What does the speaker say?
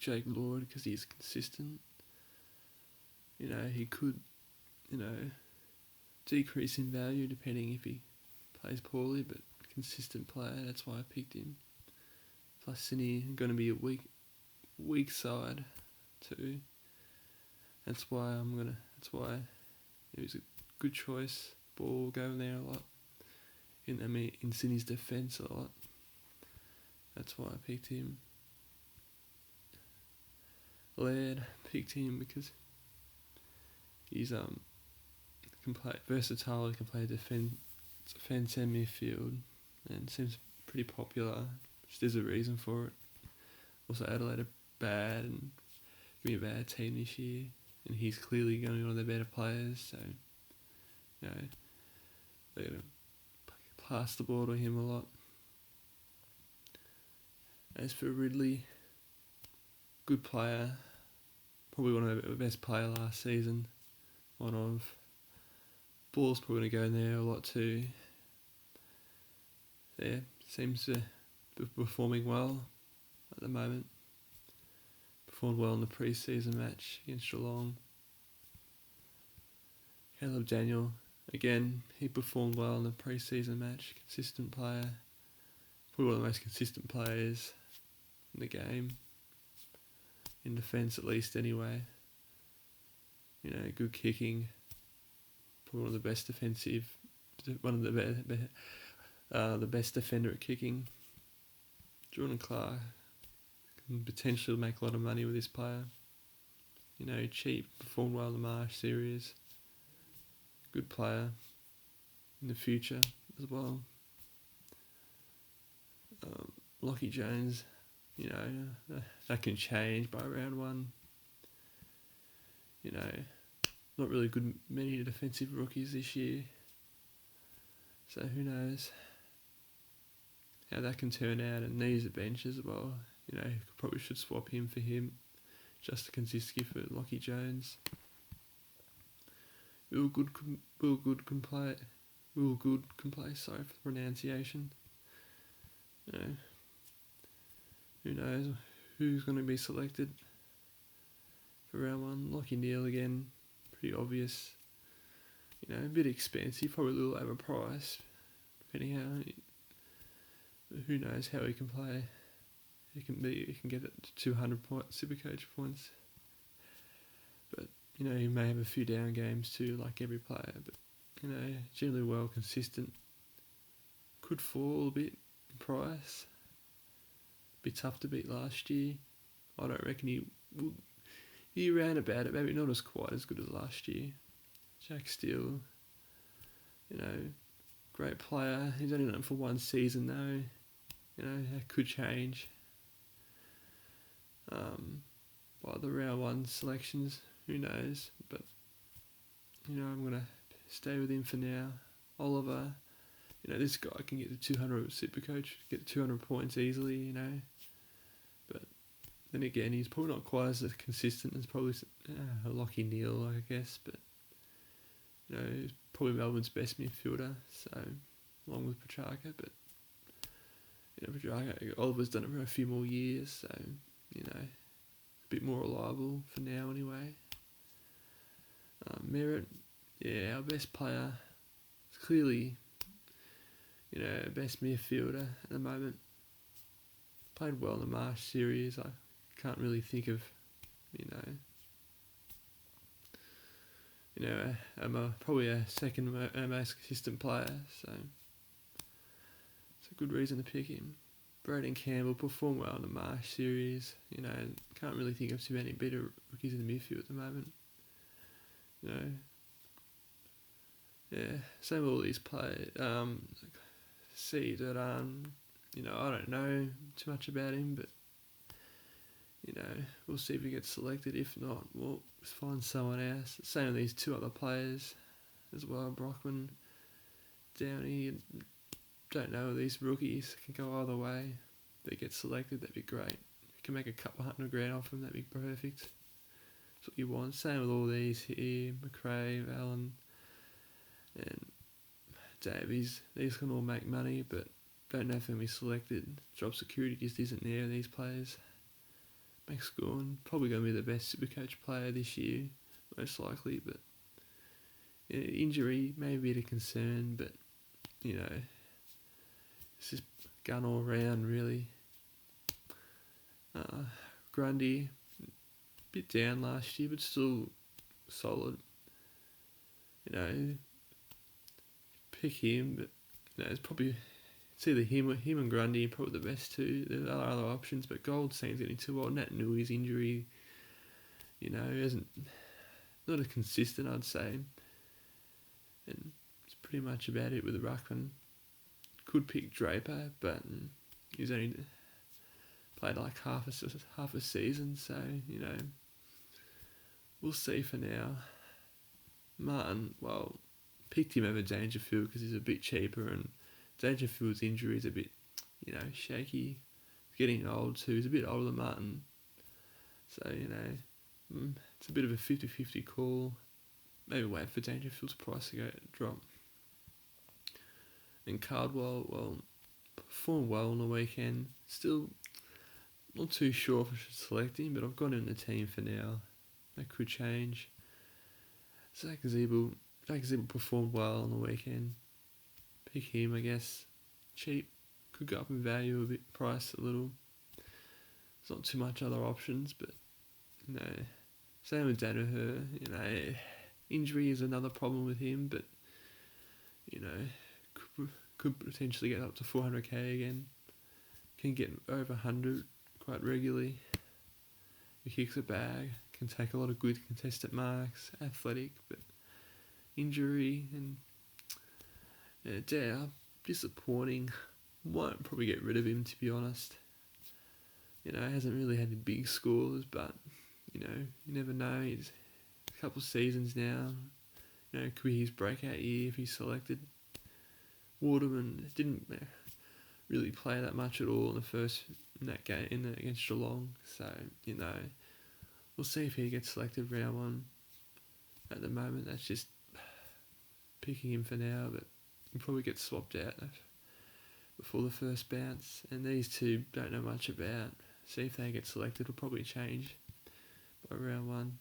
Jake Lloyd because he's consistent. He could, decrease in value depending if he plays poorly, but consistent player, that's why I picked him. Plus Sydney going to be a weak side too. That's why it was a good choice. Ball going there a lot. In Sydney's defence a lot. That's why I picked him. Laird, picked him because he's can play versatile. He can play defence and midfield, and seems pretty popular. Which there's a reason for it. Also, Adelaide are bad and give me a bad team this year, and he's clearly going to be one of their better players. So, they're going to pass the ball to him a lot. As for Ridley, good player, probably one of the best player last season. One of Ball's probably going to go in there a lot too. Yeah, seems to be performing well at the moment. Performed well in the pre-season match against Geelong. Caleb Daniel, again, he performed well in the pre-season match. Consistent player. Probably one of the most consistent players in the game. In defence at least anyway. Good kicking. Probably one of the best the best defender at kicking. Jordan Clark can potentially make a lot of money with this player. Cheap, performed well in the Marsh series. Good player in the future as well. Lockie Jones, that can change by round one. Not really many defensive rookies this year. So who knows how that can turn out, and needs a bench as well. Probably should swap him for him. Justin Kaczynski for Lockie Jones. Will Good can play. Sorry for the pronunciation. Who knows who's going to be selected for round one? Lockie Neal again, pretty obvious. A bit expensive, probably a little overpriced. Depending how, who knows how he can play. He can get it to 200 Supercoach points. But he may have a few down games too, like every player. But generally well consistent. Could fall a bit in price. Bit tough to beat last year. I don't reckon he ran about it. Maybe not as quite as good as last year. Jack Steele, great player. He's only done it for one season though. That could change. By the round one selections, who knows? But I'm gonna stay with him for now. Oliver, this guy can get to 200 Supercoach, get 200 points easily. But then again, he's probably not quite as consistent as probably a Lockie Neal, I guess. But he's probably Melbourne's best midfielder. So along with Petrarca, but Petrarca, Oliver's done it for a few more years, so a bit more reliable for now anyway. Merritt, our best player, is clearly best midfielder at the moment. Played well in the Marsh series. I can't really think of I'm probably a second most consistent player, so it's a good reason to pick him. Braden Campbell performed well in the Marsh series. Can't really think of too many better rookies in the midfield at the moment. Same with all these players. See that I don't know too much about him, but we'll see if he gets selected. If not, we'll find someone else. Same with these two other players as well, Brockman, Downey. Don't know, these rookies can go either way. If they get selected, that'd be great. If you can make a couple $100,000 off them, that'd be perfect. That's what you want. Same with all these here, McRae, Allen, and Davies. These can all make money, but don't know if they'll be selected. Job security just isn't there, these players. make score and probably going to be the best Supercoach player this year, most likely. But yeah, injury may be a concern, but it's just gun all round really. Grundy, bit down last year, but still solid. Pick him, but it's probably either him and Grundy, probably the best two. There are other options, but Goldstein's getting too old. Nat Nui's injury, isn't not as consistent, I'd say. And it's pretty much about it with the ruckman. Could pick Draper, but he's only played like half a season, so we'll see for now. Martin, well, picked him over Dangerfield because he's a bit cheaper, and Dangerfield's injury is a bit, shaky. He's getting old too. He's a bit older than Martin, so it's a bit of a 50-50 call. Maybe wait for Dangerfield's price to drop. And Cardwell, well, performed well on the weekend. Still not too sure if I should select him, but I've got him in the team for now. That could change. Zach Zeeble performed well on the weekend. Pick him, I guess. Cheap. Could go up in value a bit, price a little. There's not too much other options, but, same with Danaher. Injury is another problem with him, but, could potentially get up to 400k again. Can get over 100 quite regularly. He kicks a bag. Can take a lot of good contested marks. Athletic, but injury and disappointing. Might probably get rid of him, to be honest. Hasn't really had any big scores, but you never know. He's a couple of seasons now. Could be his breakout year if he's selected. Waterman didn't really play that much at all in that game against Geelong. So we'll see if he gets selected round one. At the moment, that's just picking him for now, but he'll probably get swapped out before the first bounce. And these two don't know much about. See if they get selected, will probably change by round one.